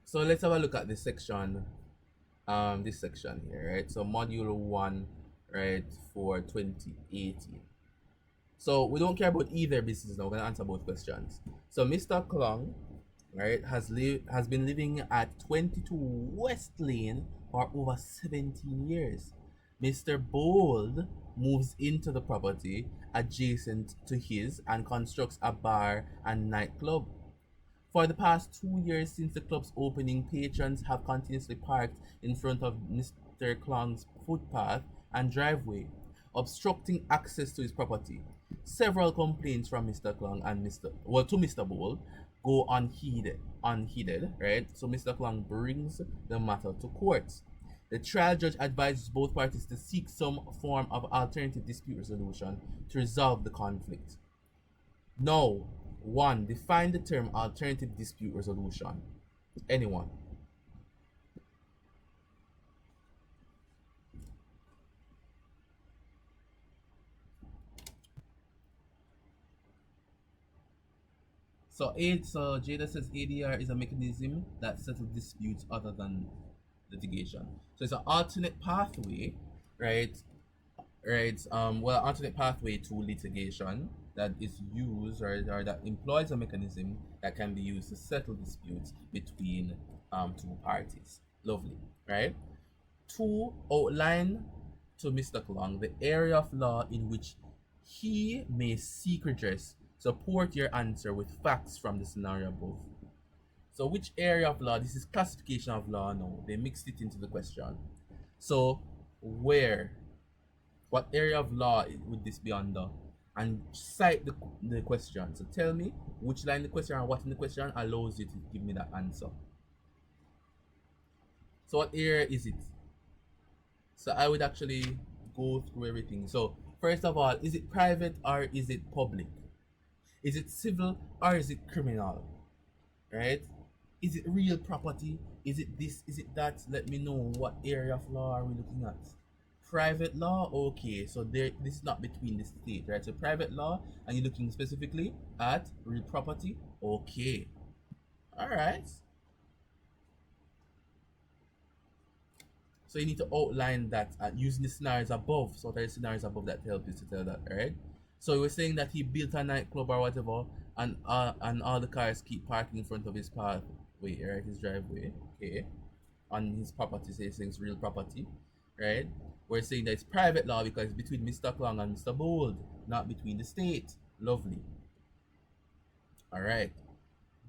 So let's have a look at this section here, right? So module 1, right, for 2018. So we don't care about either business now. We're gonna answer both questions. So Mr. Klong, right, has been living at 22 West Lane for over 17 years. Mr. Bold moves into the property adjacent to his and constructs a bar and nightclub. For the past 2 years since the club's opening, patrons have continuously parked in front of Mr. Klong's footpath and driveway, obstructing access to his property. Several complaints from Mr. Klong and to Mr. Bowl go unheeded, right? So Mr. Klong brings the matter to court. The trial judge advises both parties to seek some form of alternative dispute resolution to resolve the conflict. No. 1. Define the term alternative dispute resolution. Anyone? So Jada says ADR is a mechanism that settles disputes other than litigation. So it's an alternate pathway, right? Right. Well, alternate pathway to litigation that is used or that employs a mechanism that can be used to settle disputes between two parties. Lovely, right? 2. Outline to Mr. Klong the area of law in which he may seek redress. Support your answer with facts from the scenario above. So which area of law? This is classification of law now. They mixed it into the question. So where? What area of law would this be under? And cite the question. So tell me which line in the question and what in the question allows you to give me that answer. So what area is it? So I would actually go through everything. So first of all, is it private or is it public? Is it civil or is it criminal? Right? Is it real property? Is it this? Is it that? Let me know what area of law are we looking at. Private law, okay. So this is not between the state, right? So private law, and you're looking specifically at real property, okay. All right. So you need to outline that using the scenarios above. So there are scenarios above that help you to tell that, right? So we're saying that he built a nightclub or whatever, and all the cars keep parking in front of his pathway, right? His driveway, okay, on his property. So it's real property, right? We're saying that it's private law because it's between Mr. Klong and Mr. Bold, not between the state. Lovely. All right.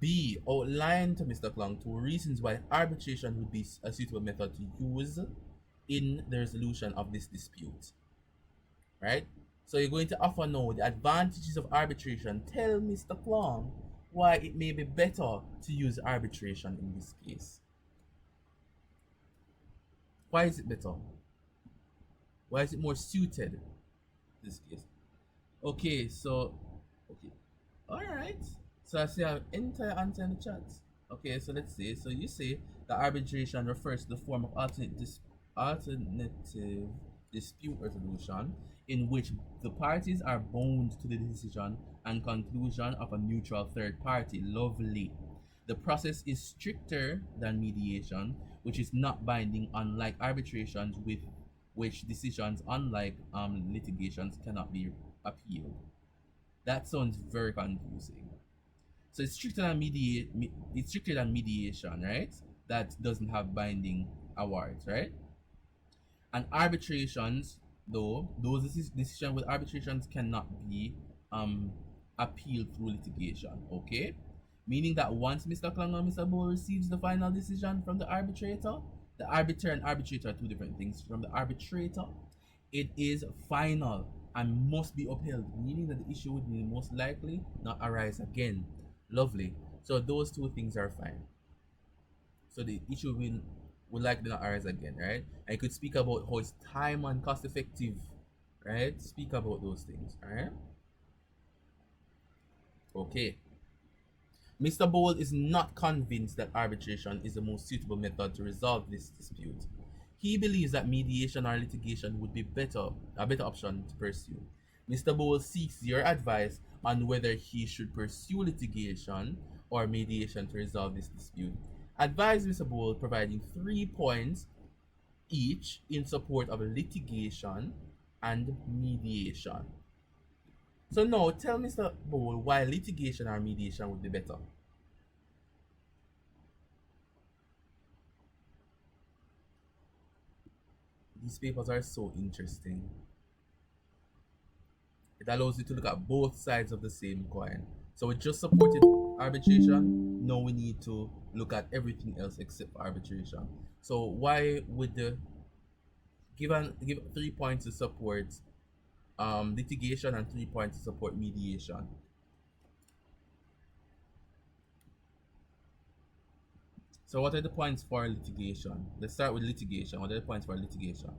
B. Outline to Mr. Klong 2 reasons why arbitration would be a suitable method to use in the resolution of this dispute. Right? So you're going to offer now the advantages of arbitration. Tell Mr. Klong why it may be better to use arbitration in this case. Why is it better? Why is it more suited in this case? Okay, so okay. Alright. So I see an entire answer in the chat. Okay, so let's see. So you say that arbitration refers to the form of alternative dispute resolution in which the parties are bound to the decision and conclusion of a neutral third party. Lovely. The process is stricter than mediation, which is not binding, unlike arbitrations with which decisions, unlike litigations, cannot be appealed. That sounds very confusing. So it's stricter than mediation, right? That doesn't have binding awards, right? And arbitrations, though, those decisions with arbitrations cannot be appealed through litigation. Okay, meaning that once Mr. Klong or Mr. Bowl receives the final decision from the arbitrator, the arbiter and arbitrator are two different things. From the arbitrator, it is final and must be upheld, meaning that the issue would most likely not arise again. Lovely. So those two things are fine. So the issue will likely not arise again, right? I could speak about how it's time and cost effective, right? Speak about those things, alright? Okay. Mr. Bowl is not convinced that arbitration is the most suitable method to resolve this dispute. He believes that mediation or litigation would be a better option to pursue. Mr. Bowl seeks your advice on whether he should pursue litigation or mediation to resolve this dispute. advised Mr. Bull providing 3 points each in support of litigation and mediation. So now tell Mr. Bull why litigation or mediation would be better. These papers are so interesting. It allows you to look at both sides of the same coin. So we just supported arbitration. Now we need to look at everything else except for arbitration. So why would the give 3 points to support litigation and 3 points to support mediation? So what are the points for litigation? Let's start with litigation. What are the points for litigation?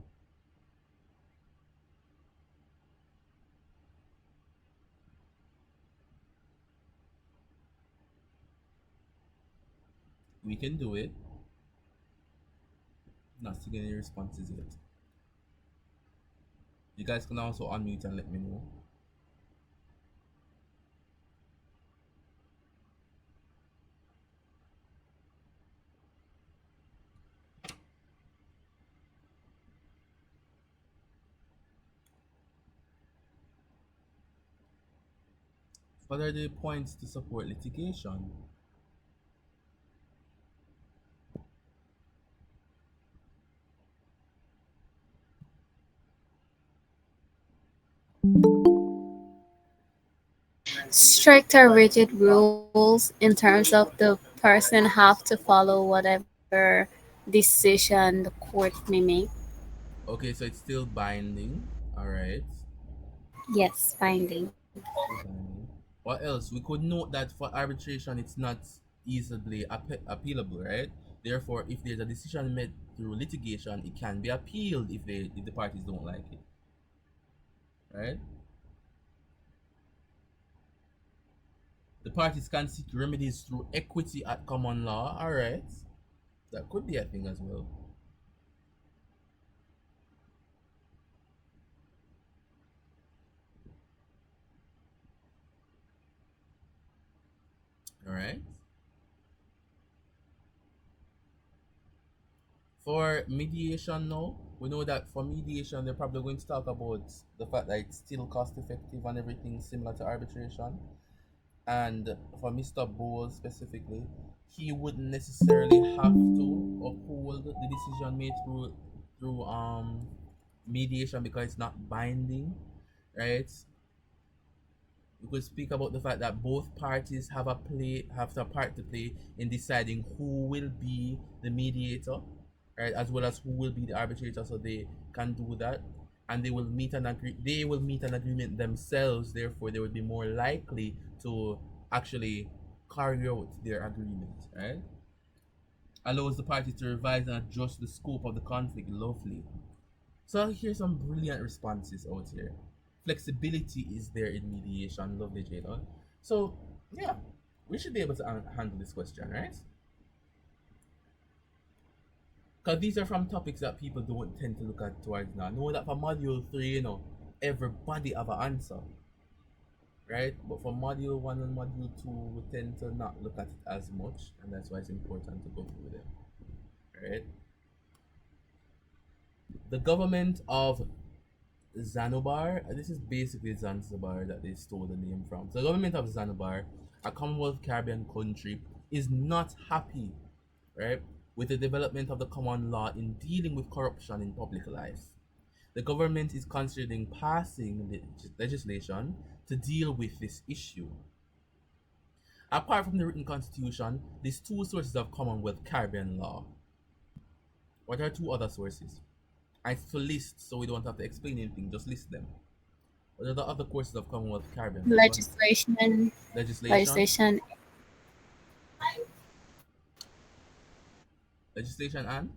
We can do it. Not seeing any responses yet. You guys can also unmute and let me know. What are the points to support litigation? Strict or rigid rules in terms of the person have to follow whatever decision the court may make. Okay, so it's still binding. All right. Yes, binding. Still binding. What else? We could note that for arbitration, it's not easily appealable, right? Therefore, if there's a decision made through litigation, it can be appealed if the parties don't like it, right? The parties can seek remedies through equity at common law. All right, that could be a thing as well. All right. For mediation now, we know that for mediation, they're probably going to talk about the fact that it's still cost effective and everything similar to arbitration. And for Mr. Bowles specifically, he wouldn't necessarily have to uphold the decision made through mediation because it's not binding, right? We could speak about the fact that both parties have a part to play in deciding who will be the mediator, right, as well as who will be the arbitrator, so they can do that, and they will meet an agreement themselves. Therefore, they would be more likely to actually carry out their agreement, right? Allows the parties to revise and adjust the scope of the conflict. Lovely. So here's some brilliant responses out here. Flexibility is there in mediation. Lovely, Jada. So yeah, we should be able to handle this question, right? Because these are from topics that people don't tend to look at towards now. Know that for module 3, everybody have an answer, right? But for module 1 and module 2, we tend to not look at it as much, and that's why it's important to go through them, right? The government of Zanzibar. This is basically Zanzibar that they stole the name from. So the government of Zanzibar, a Commonwealth Caribbean country, is not happy, right, with the development of the common law in dealing with corruption in public life. The government is considering passing legislation to deal with this issue. Apart from the written constitution, there's two sources of Commonwealth Caribbean law. What are two other sources? I have to list so we don't have to explain anything, just list them. What are the other courses of Commonwealth Caribbean? Go ahead. Legislation, Legislation, legislation, legislation, and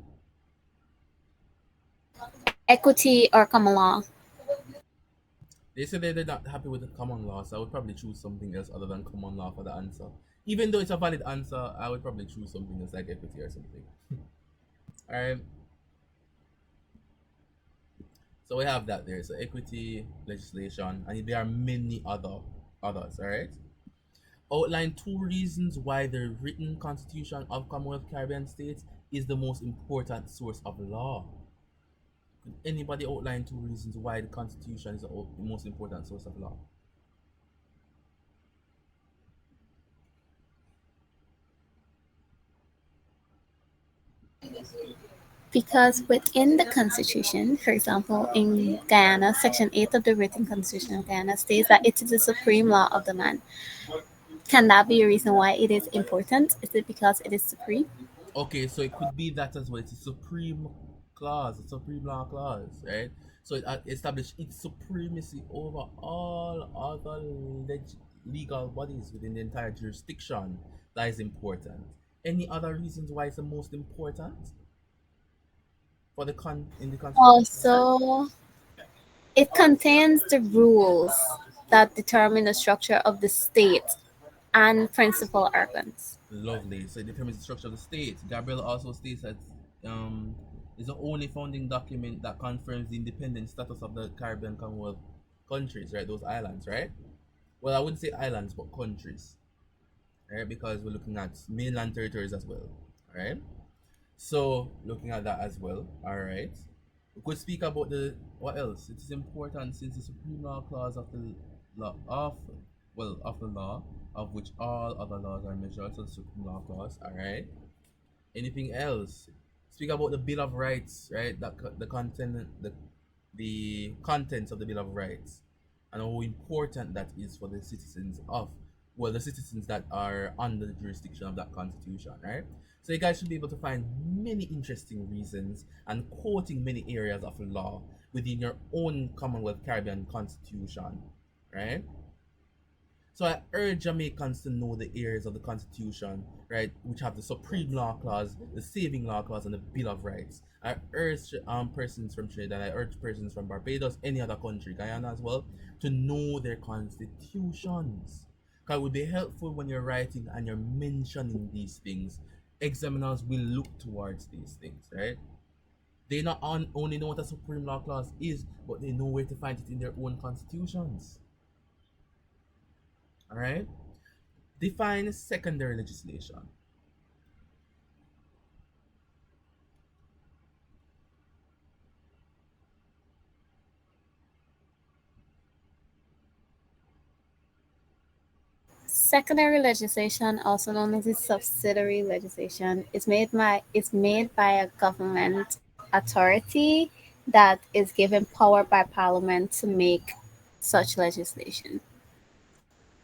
equity, or common law. they said they're not happy with the common law, so I would probably choose something else other than common law for the answer. Even though it's a valid answer, I would probably choose something else like equity or something. All right. So we have that there. So equity, legislation, and there are many others. All right. Outline two reasons why the written constitution of Commonwealth Caribbean states is the most important source of law. Could anybody outline two reasons why the constitution is the most important source of law? Because within the Constitution, for example, in Guyana, Section 8 of the written Constitution of Guyana states that it is the supreme law of the land. Can that be a reason why it is important? Is it because it is supreme? Okay, so it could be that as well. It's a supreme clause, a supreme law clause, right? So it established its supremacy over all other legal bodies within the entire jurisdiction. That is important. Any other reasons why it's the most important for the in the constitution? Also, it contains the rules that determine the structure of the state and principal organs. Lovely. So it determines the structure of the state. Gabriel also states that um is the only founding document that confirms the independent status of the Caribbean Commonwealth countries, right? Those islands, right? Well, I wouldn't say islands, but countries, right? Because we're looking at mainland territories as well, right? So looking at that as well, all right. We could speak about the what else? It is important since the supreme law clause of the law of the law of which all other laws are measured. So the supreme law clause, all right. Anything else? Speak about the Bill of Rights, right? The content, the contents of the Bill of Rights, and how important that is for the citizens of, well, the citizens that are under the jurisdiction of that constitution, right? So you guys should be able to find many interesting reasons and quoting many areas of law within your own Commonwealth Caribbean constitution, right? So I urge Jamaicans to know the areas of the Constitution, right, which have the Supreme Law Clause, the Saving Law Clause, and the Bill of Rights. I urge persons from Trinidad, I urge persons from Barbados, any other country, Guyana as well, to know their constitutions. Because it would be helpful when you're writing and you're mentioning these things. Examiners will look towards these things, right? They not only know what a Supreme Law Clause is, but they know where to find it in their own constitutions. All right? Define secondary legislation. Secondary legislation, also known as the subsidiary legislation, is made by a government authority that is given power by Parliament to make such legislation.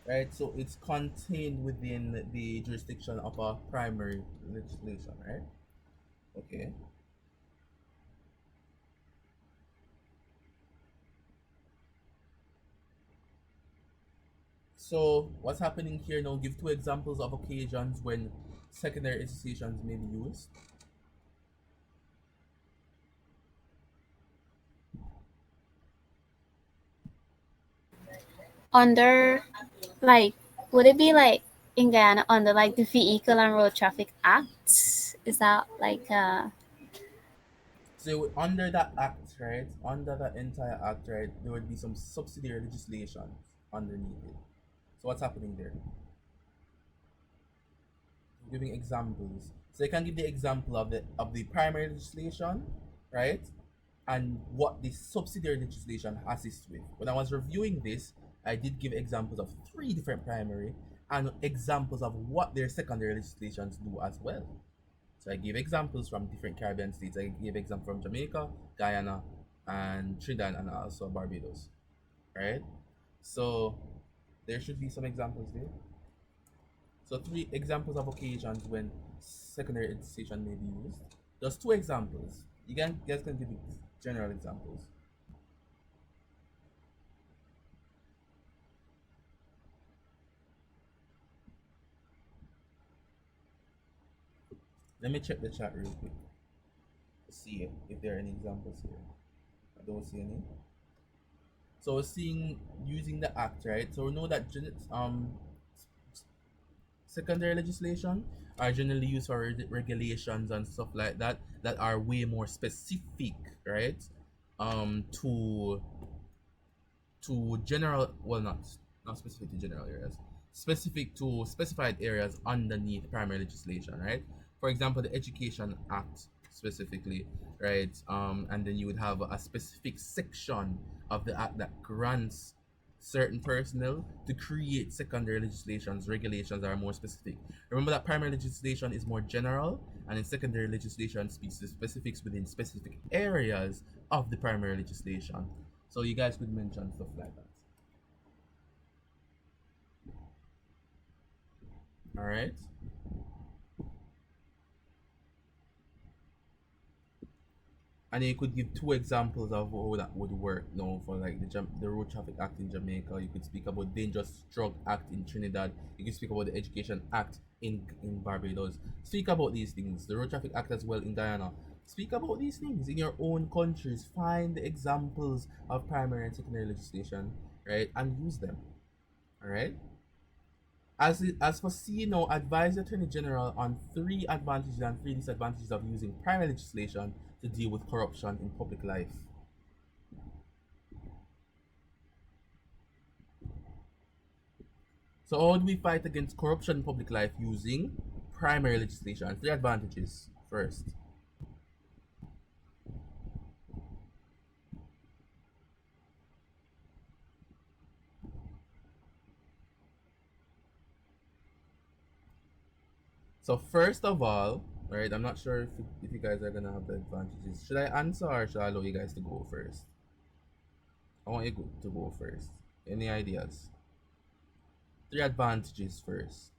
Right? So it's contained within the jurisdiction of a primary legislation, right? Okay. So what's happening here now? Give two examples of occasions when secondary legislations may be used. Under, like, would it be like in Guyana under like the Vehicle and Road Traffic Act? Is that like So under that act, right? Under that entire act, right, there would be some subsidiary legislation underneath it. So what's happening there? Giving examples. So you can give the example of the primary legislation, right? And what the subsidiary legislation assists with. When I was reviewing this, I did give examples of three different primary and examples of what their secondary legislations do as well. So I gave examples from different Caribbean states. I gave example from Jamaica, Guyana, and Trinidad, and also Barbados, right? So there should be some examples there. So three examples of occasions when secondary legislation may be used. There's two examples. You guys can give me general examples. Let me check the chat real quick to see if there are any examples here. I don't see any. So we're seeing using the act, right? So we know that secondary legislation are generally used for regulations and stuff like that that are way more specific, right? To general, well, not specific to general areas, specific to specified areas underneath primary legislation, right? For example, the Education Act specifically, right? And then you would have a specific section of the act that grants certain personnel to create secondary legislations, regulations that are more specific. Remember that primary legislation is more general, and then secondary legislation speaks to specifics within specific areas of the primary legislation. So you guys could mention stuff like that. All right. And you could give two examples of how that would work. You know, for like the Road Traffic Act in Jamaica. You could speak about Dangerous Drug Act in Trinidad. You could speak about the Education Act in Barbados. Speak about these things. The Road Traffic Act as well in Guyana. Speak about these things in your own countries. Find the examples of primary and secondary legislation, right, and use them. All right. As for CNO, advise the Attorney General on 3 advantages and 3 disadvantages of using primary legislation to deal with corruption in public life. So how do we fight against corruption in public life using primary legislation? 3 advantages first. So first of all, right, I'm not sure if you guys are gonna have the advantages. Should I answer or should I allow you guys to go first? I want you to go first. Any ideas? 3 advantages first.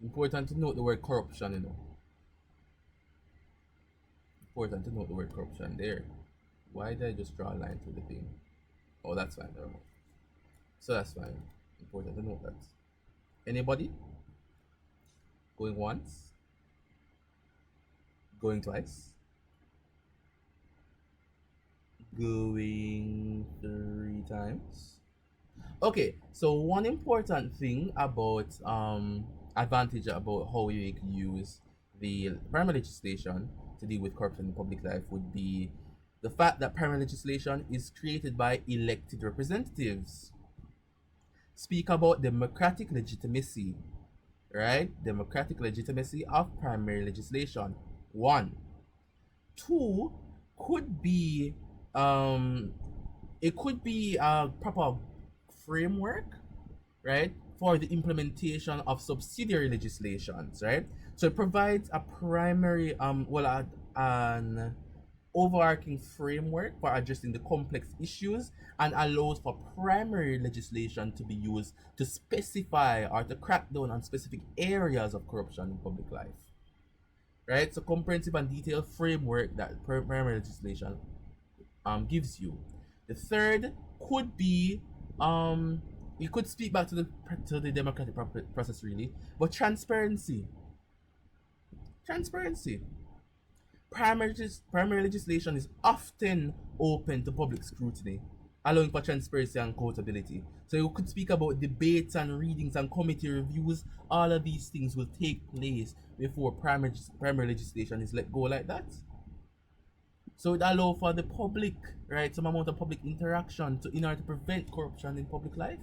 Important to note the word corruption, you know. Important to note the word corruption there. Why did I just draw a line through the thing? Oh, that's fine. Never mind. So that's fine. Important to note that. Anybody? Going once? Going twice? Going 3 times? Okay, so one important thing about advantage about how we use the primary legislation to deal with corruption in public life would be the fact that primary legislation is created by elected representatives. Speak about democratic legitimacy, right? Democratic legitimacy of primary legislation. 1. 2 could be it could be a proper framework, right, for the implementation of subsidiary legislations, right? So it provides a primary an overarching framework for addressing the complex issues and allows for primary legislation to be used to specify or to crack down on specific areas of corruption in public life. Right? So comprehensive and detailed framework that primary legislation gives you. The third could be you could speak back to the democratic process really, but transparency. Transparency. Primary legislation is often open to public scrutiny, allowing for transparency and accountability. So you could speak about debates and readings and committee reviews. All of these things will take place before primary legislation is let go like that. So it allows for the public, right, some amount of public interaction in order to prevent corruption in public life.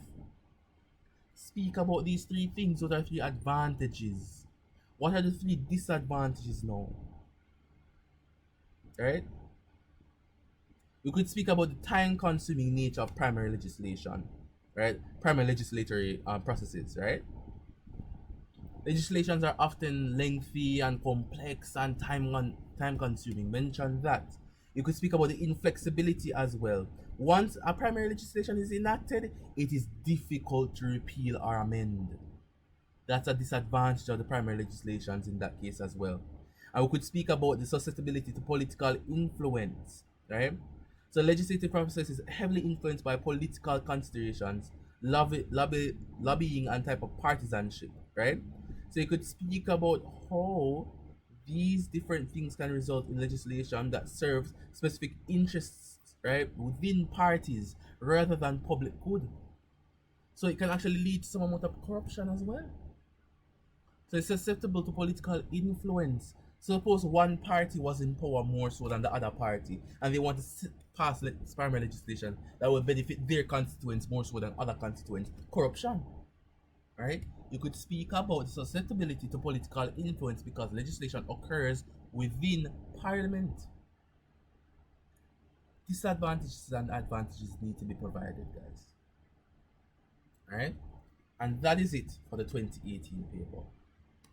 Speak about these 3 things. What are 3 advantages? What are the 3 disadvantages now? Right? We could speak about the time-consuming nature of primary legislation, right? Primary legislatory processes, right? Legislations are often lengthy and complex and time-consuming. Mention that. You could speak about the inflexibility as well. Once a primary legislation is enacted, it is difficult to repeal or amend. That's a disadvantage of the primary legislations in that case as well. And we could speak about the susceptibility to political influence, right? So legislative process is heavily influenced by political considerations, lobbying, and type of partisanship, right? So you could speak about how these different things can result in legislation that serves specific interests, right, within parties rather than public good. So it can actually lead to some amount of corruption as well. So it's susceptible to political influence. Suppose one party was in power more so than the other party, and they want to pass primary legislation that will benefit their constituents more so than other constituents. Corruption, right? You could speak about susceptibility to political influence because legislation occurs within parliament. Disadvantages and advantages need to be provided, guys. Right? And that is it for the 2018 paper.